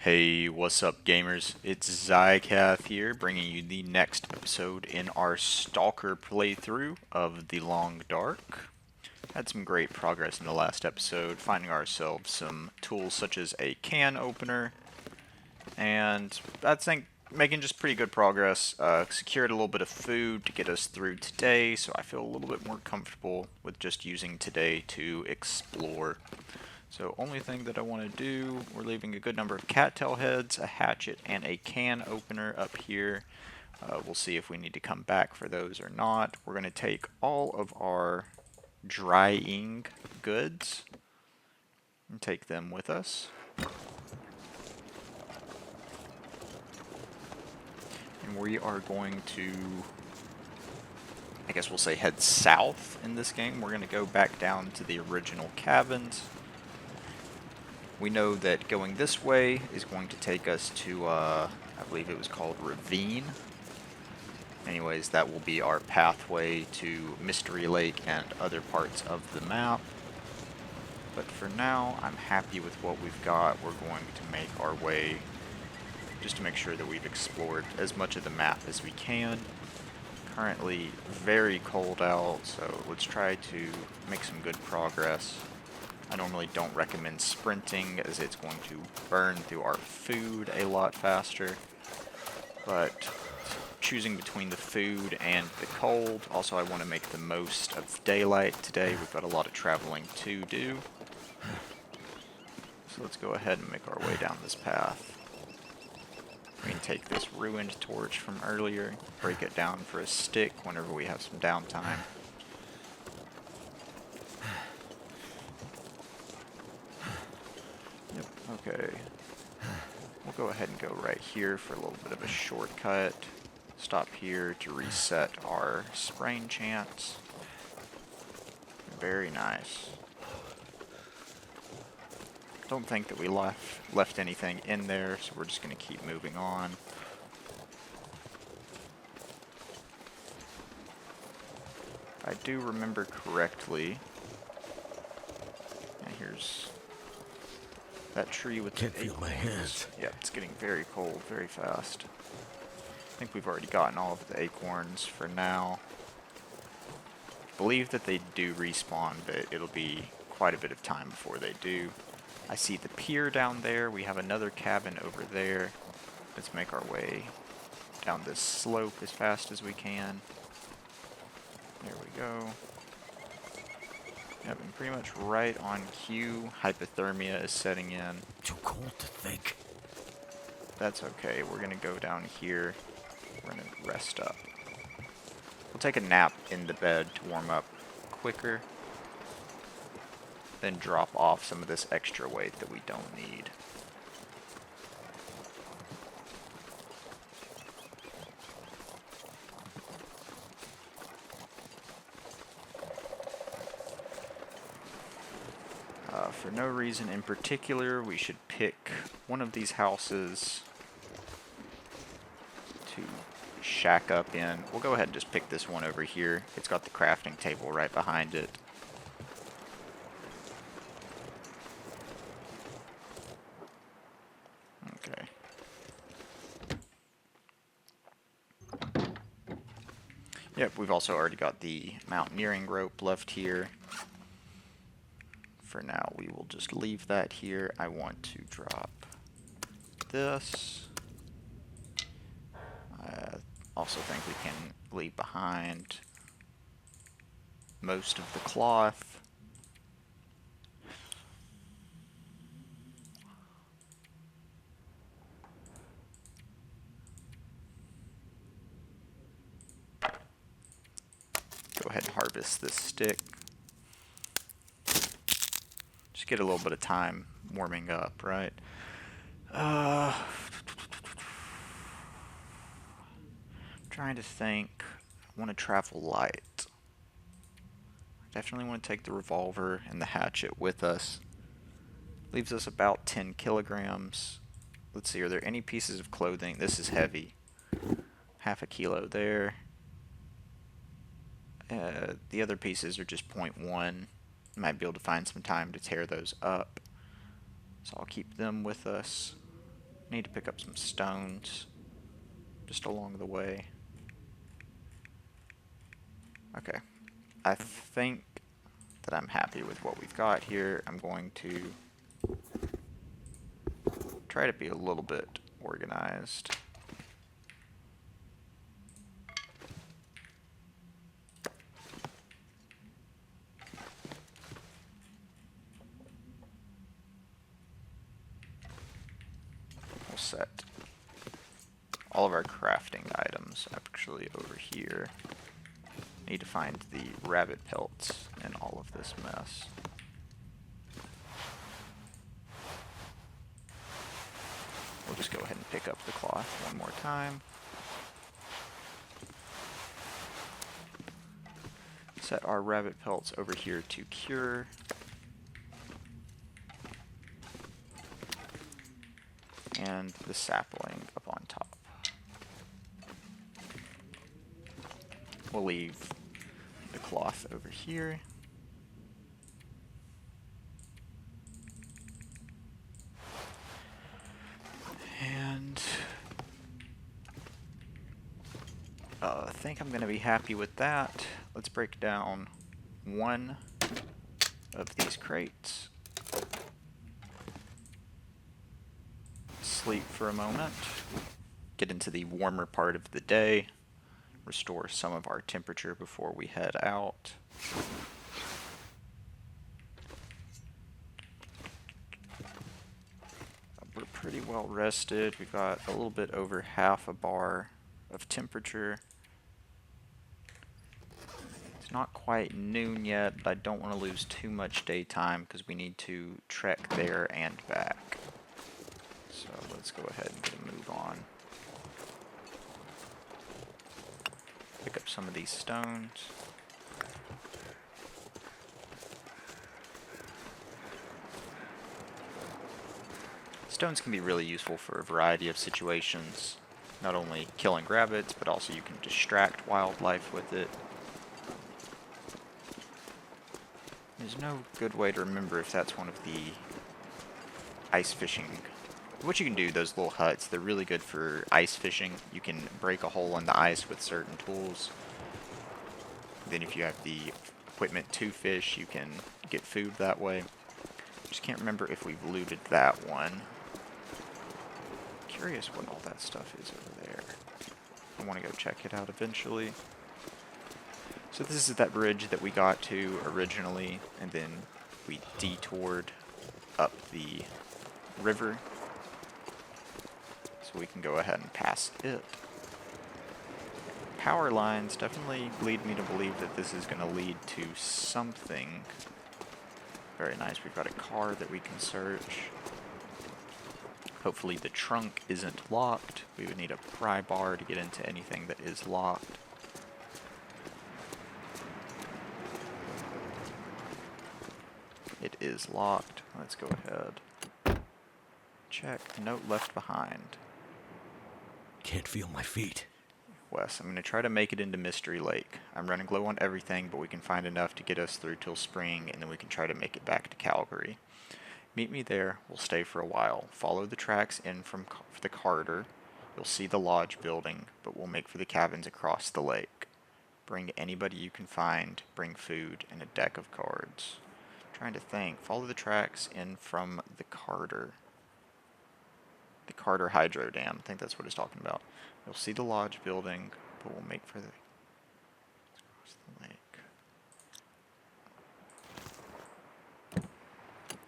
Hey, what's up, gamers? It's Zycath here, bringing you the next episode in our Stalker playthrough of The Long Dark. Had some great progress in the last episode, finding ourselves some tools such as a can opener, and I think making just pretty good progress. Secured a little bit of food to get us through today, so I feel a little bit more comfortable with just using today to explore. So only thing that I want to do, we're leaving a good number of cattail heads, a hatchet, and a can opener up here. We'll see if we need to come back for those or not. We're going to take all of our drying goods and take them with us. And we are going to, I guess we'll say, head south in this game. We're going to go back down to the original cabins. We know that going this way is going to take us to, I believe it was called Ravine. Anyways, that will be our pathway to Mystery Lake and other parts of the map. But for now, I'm happy with what we've got. We're going to make our way just to make sure that we've explored as much of the map as we can. Currently very cold out, so let's try to make some good progress. I normally don't recommend sprinting as it's going to burn through our food a lot faster, but choosing between the food and the cold, also I want to make the most of daylight today. We've got a lot of traveling to do, so let's go ahead and make our way down this path. We can take this ruined torch from earlier, break it down for a stick whenever we have some downtime. Okay, we'll go ahead and go right here for a little bit of a shortcut. Stop here to reset our sprain chance. Very nice. Don't think that we left anything in there, so we're just going to keep moving on. If I do remember correctly, and here's that tree with Can't the feel my acorns. hands. Yeah, it's getting very cold, very fast. I think we've already gotten all of the acorns for now. Believe that they do respawn, but it'll be quite a bit of time before they do. I see the pier down there. We have another cabin over there. Let's make our way down this slope as fast as we can. There we go. Yep, and pretty much right on cue, hypothermia is setting in. Too cold to think. That's okay. We're going to go down here. We're going to rest up. We'll take a nap in the bed to warm up quicker. Then drop off some of this extra weight that we don't need. For no reason in particular, we should pick one of these houses to shack up in. We'll go ahead and just pick this one over here. It's got the crafting table right behind it. Okay. Yep, we've also already got the mountaineering rope left here. For now, we will just leave that here. I want to drop this. I also think we can leave behind most of the cloth. Go ahead and harvest this stick. Just get a little bit of time warming up, right? Trying to think. I want to travel light. Definitely want to take the revolver and the hatchet with us. Leaves us about 10 kilograms. Let's see, are there any pieces of clothing? This is heavy. Half a kilo there. The other pieces are just 0.1. Might be able to find some time to tear those up. So I'll keep them with us. Need to pick up some stones just along the way. Okay. I think that I'm happy with what we've got here. I'm going to try to be a little bit organized. We'll set all of our crafting items actually over here. Need to find the rabbit pelts in all of this mess. We'll just go ahead and pick up the cloth one more time. Set our rabbit pelts over here to cure. And the sapling up on top. We'll leave the cloth over here. And I think I'm going to be happy with that. Let's break down one of these crates. Sleep for a moment. Get into the warmer part of the day. Restore some of our temperature before we head out. We're pretty well rested. We've got a little bit over half a bar of temperature. It's not quite noon yet, but I don't want to lose too much daytime because we need to trek there and back. So let's go ahead and get a move on. Pick up some of these stones. Stones can be really useful for a variety of situations. Not only killing rabbits, but also you can distract wildlife with it. There's no good way to remember if that's one of the ice fishing. What you can do, those little huts, they're really good for ice fishing. You can break a hole in the ice with certain tools. Then if you have the equipment to fish, you can get food that way. Just can't remember if we've looted that one. Curious what all that stuff is over there. I want to go check it out eventually. So this is that bridge that we got to originally, and then we detoured up the river. So we can go ahead and pass it. Power lines definitely lead me to believe that this is going to lead to something. Very nice. We've got a car that we can search. Hopefully the trunk isn't locked. We would need a pry bar to get into anything that is locked. It is locked. Let's go ahead. Check. Note left behind. Can't feel my feet. Wes, I'm going to try to make it into Mystery Lake. I'm running low on everything, but we can find enough to get us through till spring, and then we can try to make it back to Calgary. Meet me there. We'll stay for a while. Follow the tracks in from the Carter. You'll see the lodge building, but we'll make for the cabins across the lake. Bring anybody you can find. Bring food and a deck of cards. I'm trying to think. Follow the tracks in from the Carter. The Carter Hydro Dam. I think that's what it's talking about. You'll see the lodge building, but we'll make for the across the lake.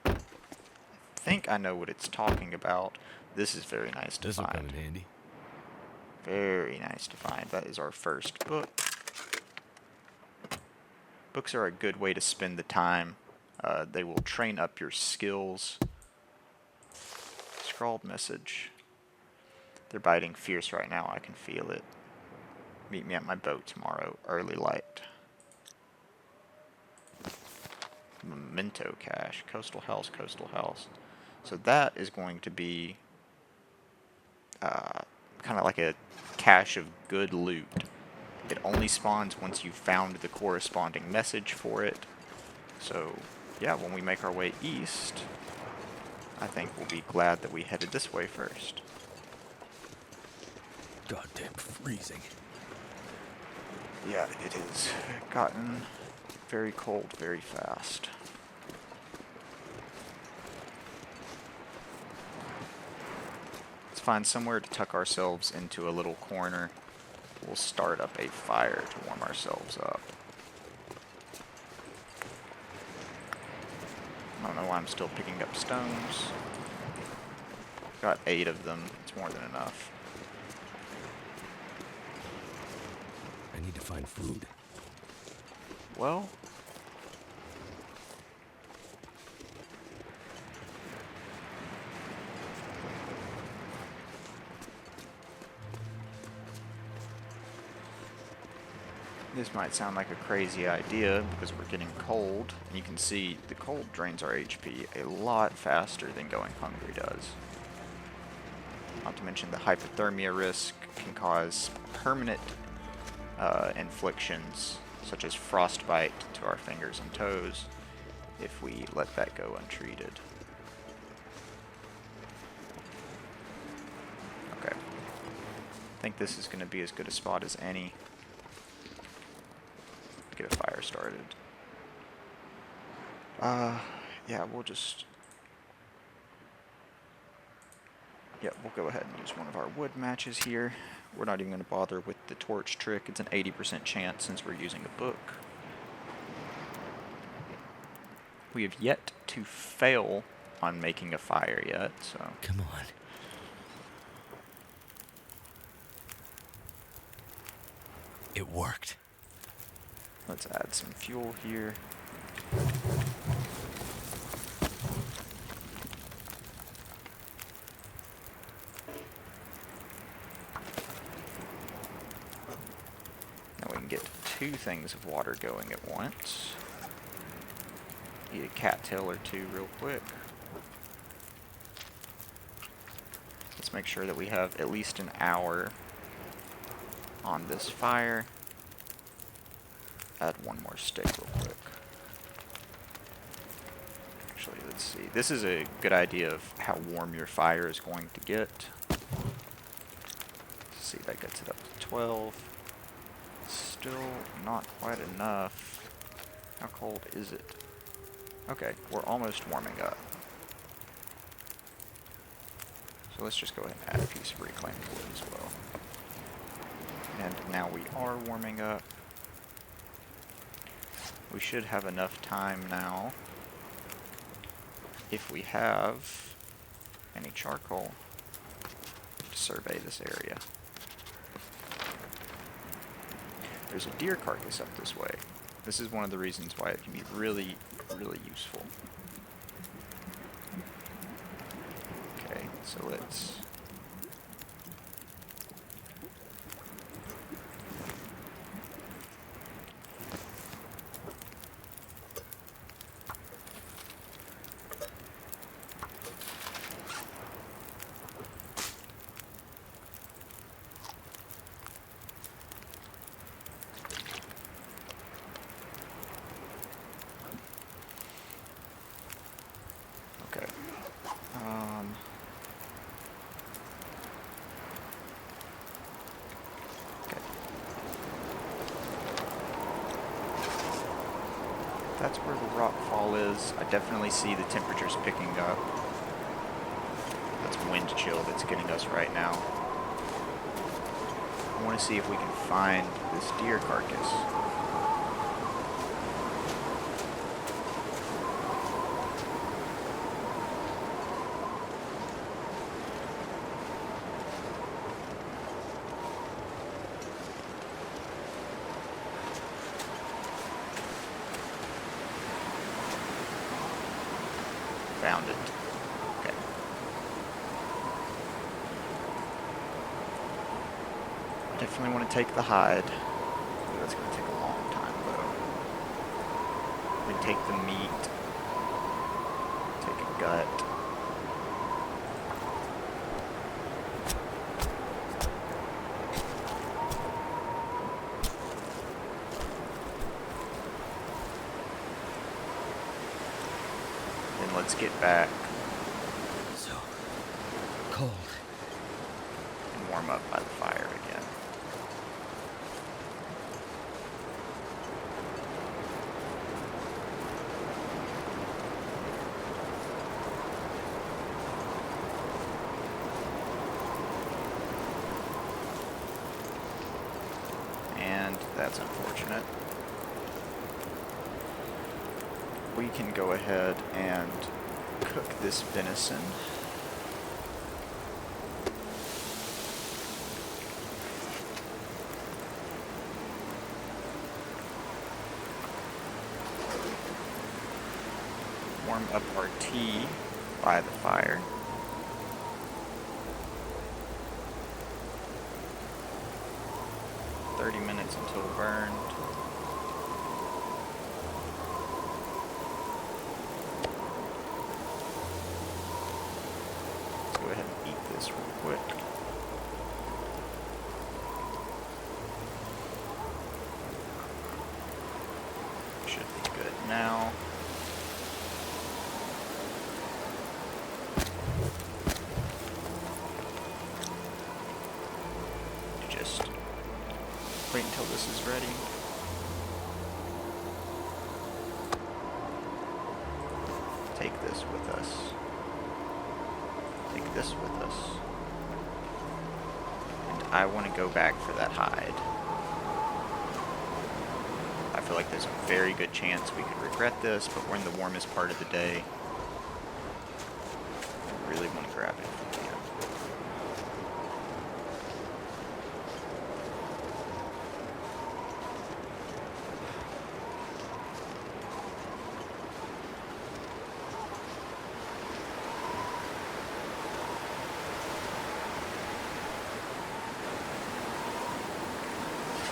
I think I know what it's talking about. This is very nice to This'll find. come in handy. Very nice to find. That is our first book. Books are a good way to spend the time. They will train up your skills. Scrawled message. They're biting fierce right now. I can feel it. Meet me at my boat tomorrow. Early light. Memento cache. Coastal house. Coastal house. So that is going to be kind of like a cache of good loot. It only spawns once you've found the corresponding message for it. So, yeah, when we make our way east, I think will be glad that we headed this way first. Goddamn freezing. Yeah, it has gotten very cold very fast. Let's find somewhere to tuck ourselves into a little corner. We'll start up a fire to warm ourselves up. I don't know why I'm still picking up stones. Got 8 of them. It's more than enough. I need to find food. Well, this might sound like a crazy idea because we're getting cold. And you can see the cold drains our HP a lot faster than going hungry does. Not to mention the hypothermia risk can cause permanent inflictions such as frostbite to our fingers and toes if we let that go untreated. Okay. I think this is going to be as good a spot as any. Get a fire started. Yeah, we'll just... Yeah, we'll go ahead and use one of our wood matches here. We're not even going to bother with the torch trick. It's an 80% chance since we're using a book. We have yet to fail on making a fire yet, so... Come on. It worked. Let's add some fuel here. Now we can get 2 things of water going at once. Eat a cattail or 2 real quick. Let's make sure that we have at least an hour on this fire. Add 1 more stick real quick. Actually, let's see. This is a good idea of how warm your fire is going to get. Let's see, that gets it up to 12. Still not quite enough. How cold is it? Okay, we're almost warming up. So let's just go ahead and add a piece of reclaimed wood as well. And now we are warming up. We should have enough time now, if we have any charcoal, to survey this area. There's a deer carcass up this way. This is one of the reasons why it can be really, really useful. Okay, so let's... Okay. Okay. That's where the rock fall is. I definitely see the temperatures picking up. That's wind chill that's getting us right now. I want to see if we can find this deer carcass. Found it. Okay. Definitely want to take the hide. Ooh, that's going to take a long time, though. We take the meat. Take a gut. Then let's get back warm up by the fire again. And that's unfortunate. We can go ahead and cook this venison. Warm up our tea by the fire. Minutes until burned. Let's go ahead and eat this real quick. Should be good now. Just wait until this is ready. Take this with us. Take this with us. And I want to go back for that hide. I feel like there's a very good chance we could regret this, but we're in the warmest part of the day. I really want to grab it if we can.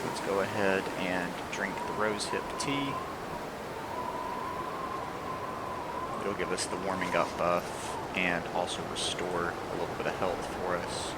Let's go ahead and drink the rosehip tea. It'll give us the warming up buff and also restore a little bit of health for us.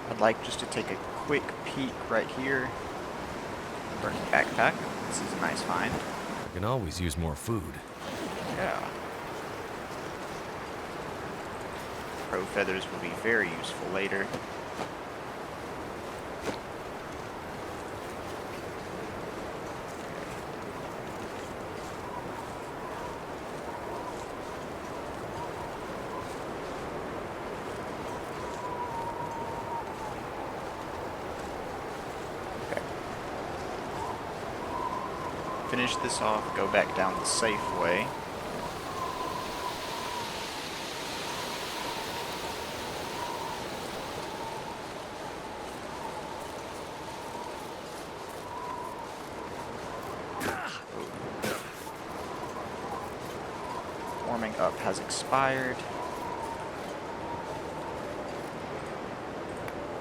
I'd like just to take a quick peek right here. Burnt backpack. This is a nice find. I can always use more food. Yeah. Crow feathers will be very useful later. Finish this off, go back down the safe way. Warming up has expired.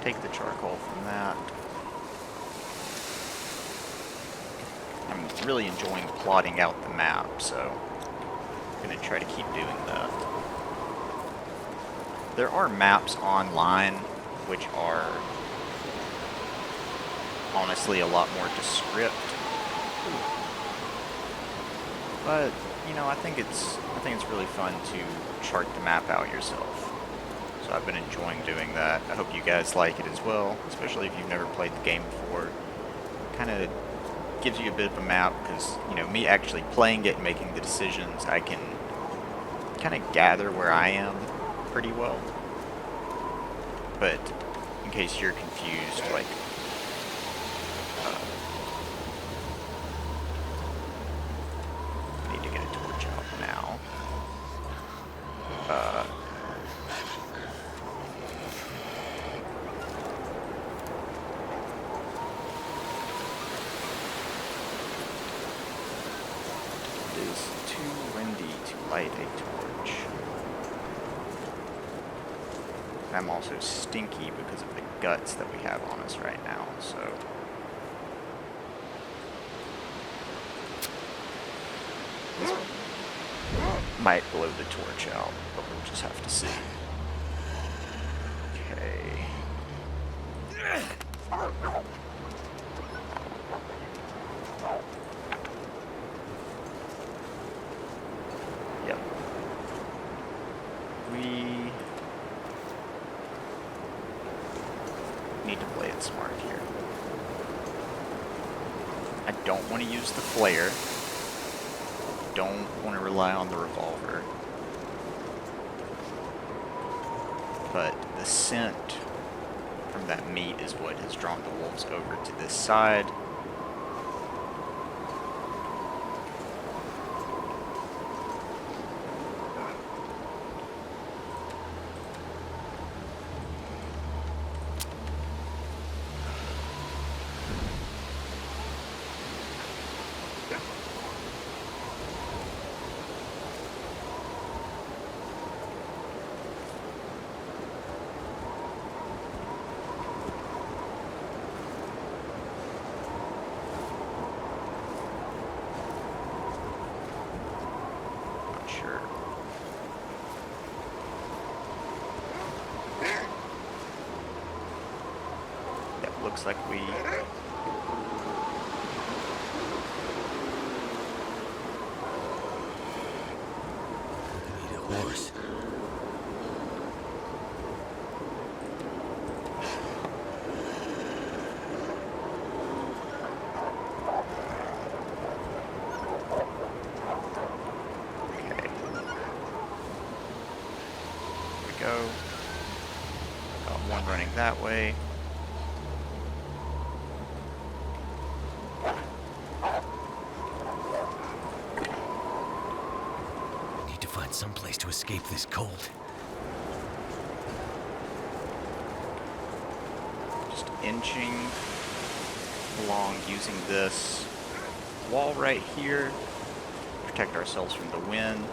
Take the charcoal from that. I'm really enjoying plotting out the map, so I'm going to try to keep doing that. There are maps online which are honestly a lot more descript. But, you know, I think it's really fun to chart the map out yourself. So I've been enjoying doing that. I hope you guys like it as well, especially if you've never played the game before. Kind of gives you a bit of a map because, you know, me actually playing it and making the decisions, I can kind of gather where I am pretty well. But in case you're confused, like, I need to get a torch out now. It is too windy to light a torch. I'm also stinky because of the guts that we have on us right now, so might blow the torch out, but we'll just have to see. Okay. Yep. We need to play it smart here. I don't want to use the flare. Don't want to rely on the revolver. But the scent from that meat is what has drawn the wolves over to this side. Sure. Yep, looks like we... Need a horse. Go. Got one running that way. Need to find some place to escape this cold. Just inching along using this wall right here. Protect ourselves from the wind.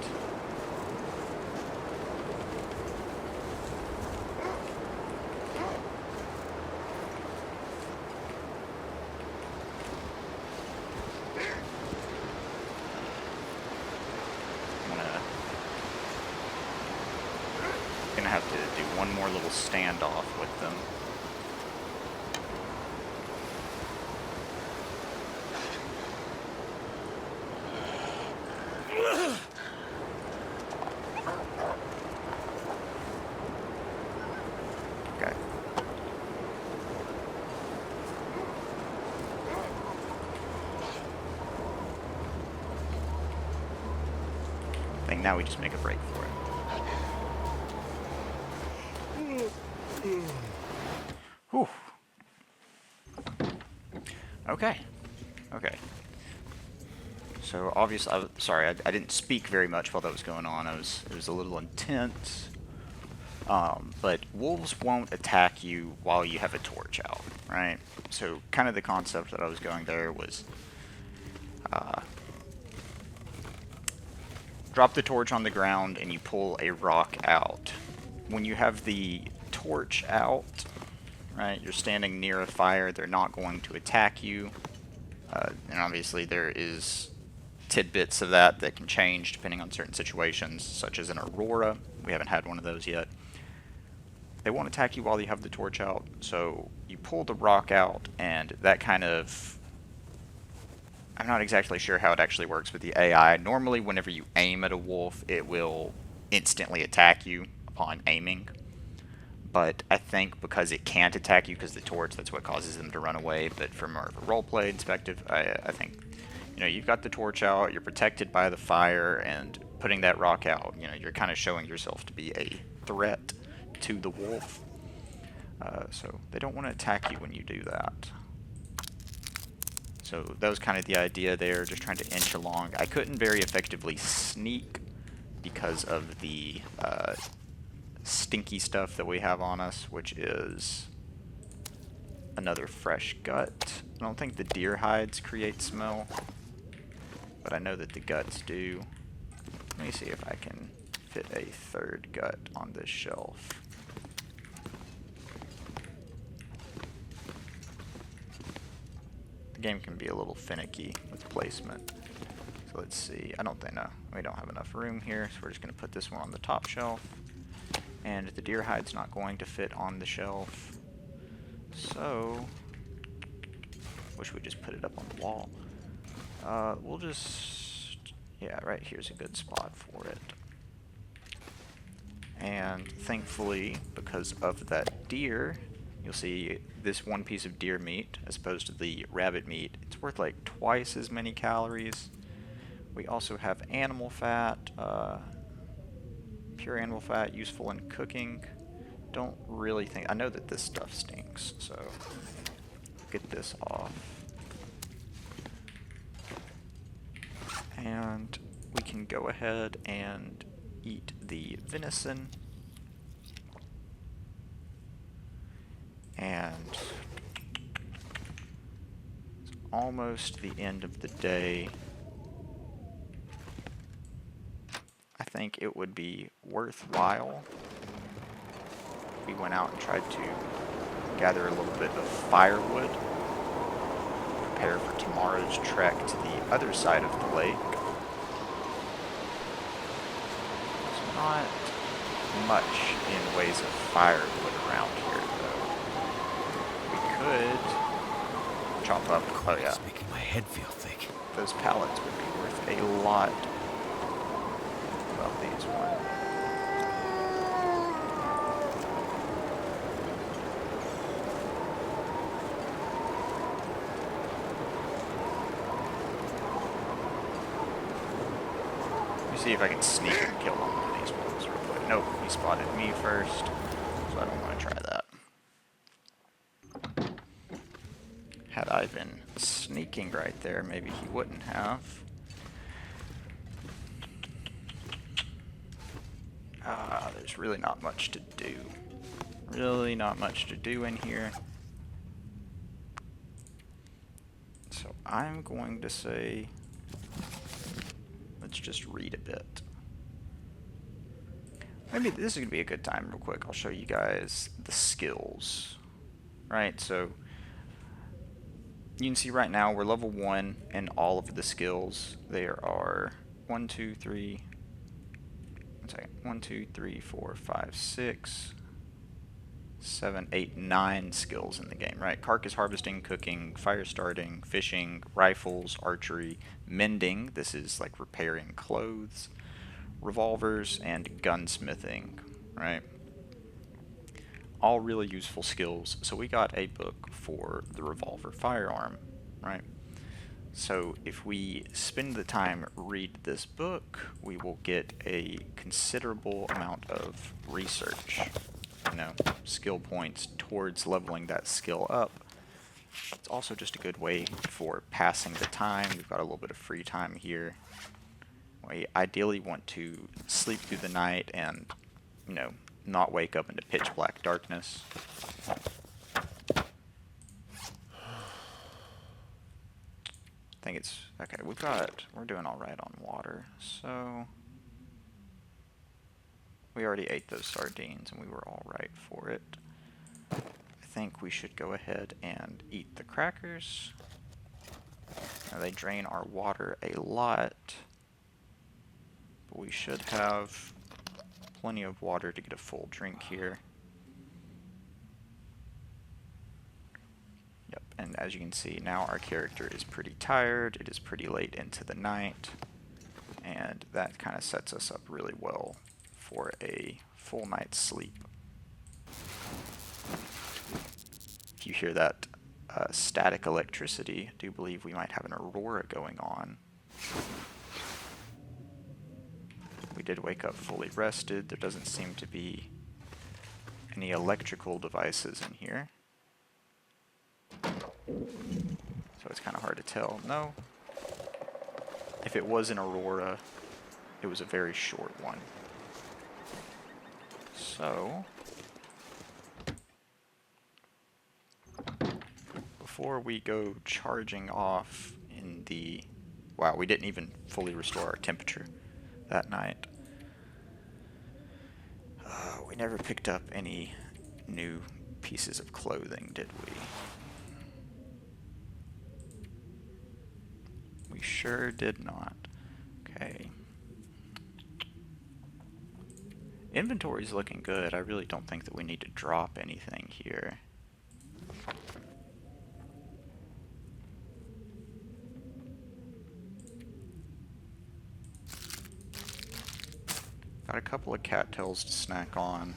Gonna have to do one more little standoff with them. Okay. I think now we just make a break for it. Whew. Okay. Okay. So obviously, sorry, I didn't speak very much while that was going on. It was a little intense. But wolves won't attack you while you have a torch out, right? So kind of the concept that I was going there was drop the torch on the ground and you pull a rock out. When you have the torch out, right, you're standing near a fire, they're not going to attack you. And obviously there is tidbits of that that can change depending on certain situations, such as an aurora. We haven't had one of those yet. They won't attack you while you have the torch out, so you pull the rock out, and that kind of... I'm not exactly sure how it actually works with the AI. Normally, whenever you aim at a wolf, it will instantly attack you upon aiming. But I think because it can't attack you because the torch, that's what causes them to run away. But from more of a roleplay perspective, I think, you know, you've got the torch out, you're protected by the fire, and putting that rock out, you know, you're kind of showing yourself to be a threat to the wolf. So they don't want to attack you when you do that. So that was kind of the idea there, just trying to inch along. I couldn't very effectively sneak because of the stinky stuff that we have on us, which is another fresh gut. I don't think the deer hides create smell, but I know that the guts do. Let me see if I can fit a third gut on this shelf. The game can be a little finicky with placement. So So let's see. I don't think, no, we don't have enough room here, so we're just going to put this one on the top shelf. And the deer hide's not going to fit on the shelf. So, wish we just put it up on the wall. We'll just, yeah, right here's a good spot for it. And thankfully, because of that deer, you'll see this one piece of deer meat, as opposed to the rabbit meat, it's worth like twice as many calories. We also have animal fat, pure animal fat, useful in cooking. Don't really think, I know that this stuff stinks, so get this off. And we can go ahead and eat the venison. And it's almost the end of the day. I think it would be worthwhile if we went out and tried to gather a little bit of firewood, prepare for tomorrow's trek to the other side of the lake. There's not much in ways of firewood around here, though. We could chop up, oh yeah, It's making my head feel thick. those pallets would be worth a lot. Well, these one. Let me see if I can sneak and kill one of these ones real quick. Nope, he spotted me first, so I don't want to try that. Had I been sneaking right there, maybe he wouldn't have. There's really not much to do. Really not much to do in here. So I'm going to say, let's just read a bit. Maybe this is going to be a good time real quick. I'll show you guys the skills. Right, so you can see right now we're level 1 in all of the skills. There are 1, 2, 3, 1, 2, 3, 4, 5, 6, 7, 8, 9 skills in the game, right? Carcass harvesting, cooking, fire starting, fishing, rifles, archery, mending, this is like repairing clothes, revolvers, and gunsmithing, right? All really useful skills. So we got a book for the revolver firearm, right? So if we spend the time read this book, we will get a considerable amount of research, skill points towards leveling that skill up. It's also just a good way for passing the time. We've got a little bit of free time here. We ideally want to sleep through the night and, not wake up into pitch black darkness. I think it's okay. We're doing all right on water, so we already ate those sardines and we were all right for it. I think we should go ahead and eat the crackers. Now, they drain our water a lot, but we should have plenty of water to get a full drink here. Yep, and as you can see, now our character is pretty tired. It is pretty late into the night, and that kind of sets us up really well for a full night's sleep. If you hear that static electricity, I do believe we might have an aurora going on. We did wake up fully rested. There doesn't seem to be any electrical devices in here, so it's kind of hard to tell. No. If it was an aurora, it was a very short one. So, before we go charging off in the... Wow, we didn't even fully restore our temperature that night. We never picked up any new pieces of clothing, did we? We sure did not. Inventory's looking good. I really don't think that we need to drop anything here. Got a couple of cattails to snack on.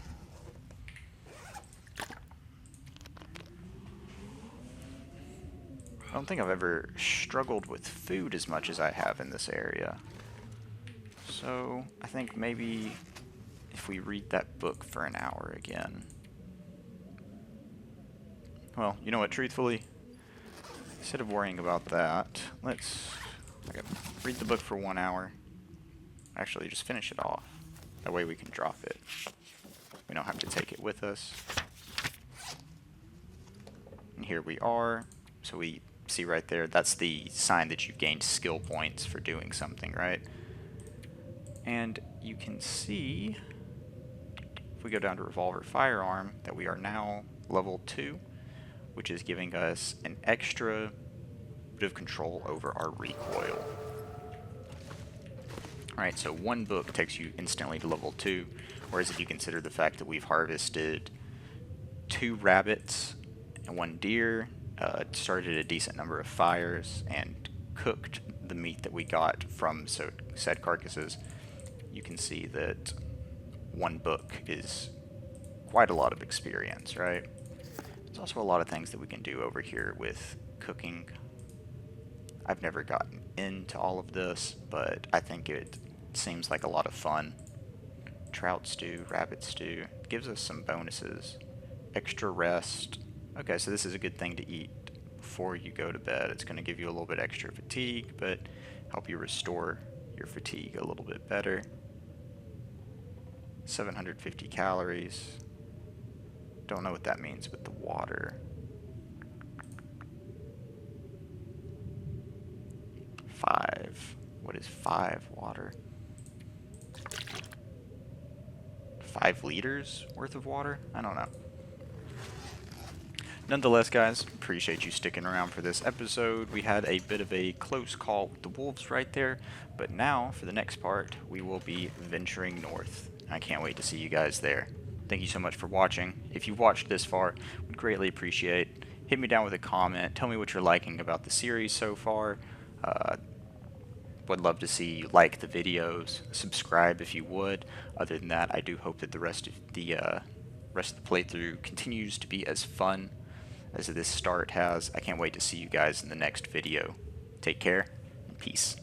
I don't think I've ever struggled with food as much as I have in this area. So, I think maybe if we read that book for an hour again. Well, you know what, truthfully, instead of worrying about that, let's read the book for 1 hour. Actually, just finish it off. That way we can drop it. We don't have to take it with us. And here we are. So we see right there, that's the sign that you've gained skill points for doing something, right? And you can see, if we go down to Revolver Firearm, that we are now level 2, which is giving us an extra bit of control over our recoil. Alright, so one book takes you instantly to level 2, whereas if you consider the fact that we've harvested 2 rabbits and 1 deer, started a decent number of fires, and cooked the meat that we got from said carcasses, you can see that 1 book is quite a lot of experience, right? There's also a lot of things that we can do over here with cooking. I've never gotten into all of this, but I think it seems like a lot of fun. Trout stew, rabbit stew, gives us some bonuses. Extra rest. Okay, so this is a good thing to eat before you go to bed. It's going to give you a little bit extra fatigue, but help you restore your fatigue a little bit better. 750 calories. Don't know what that means with the water. 5. What is 5 water? 5 liters worth of water? I don't know. Nonetheless, guys, appreciate you sticking around for this episode. We had a bit of a close call with the wolves right there, but now, for the next part, we will be venturing north. I can't wait to see you guys there. Thank you so much for watching. If you've watched this far, would greatly appreciate. Hit me down with a comment. Tell me what you're liking about the series so far. Would love to see you like the videos. Subscribe if you would. Other than that, I do hope that the rest of the playthrough continues to be as fun as this start has. I can't wait to see you guys in the next video. Take care, and peace.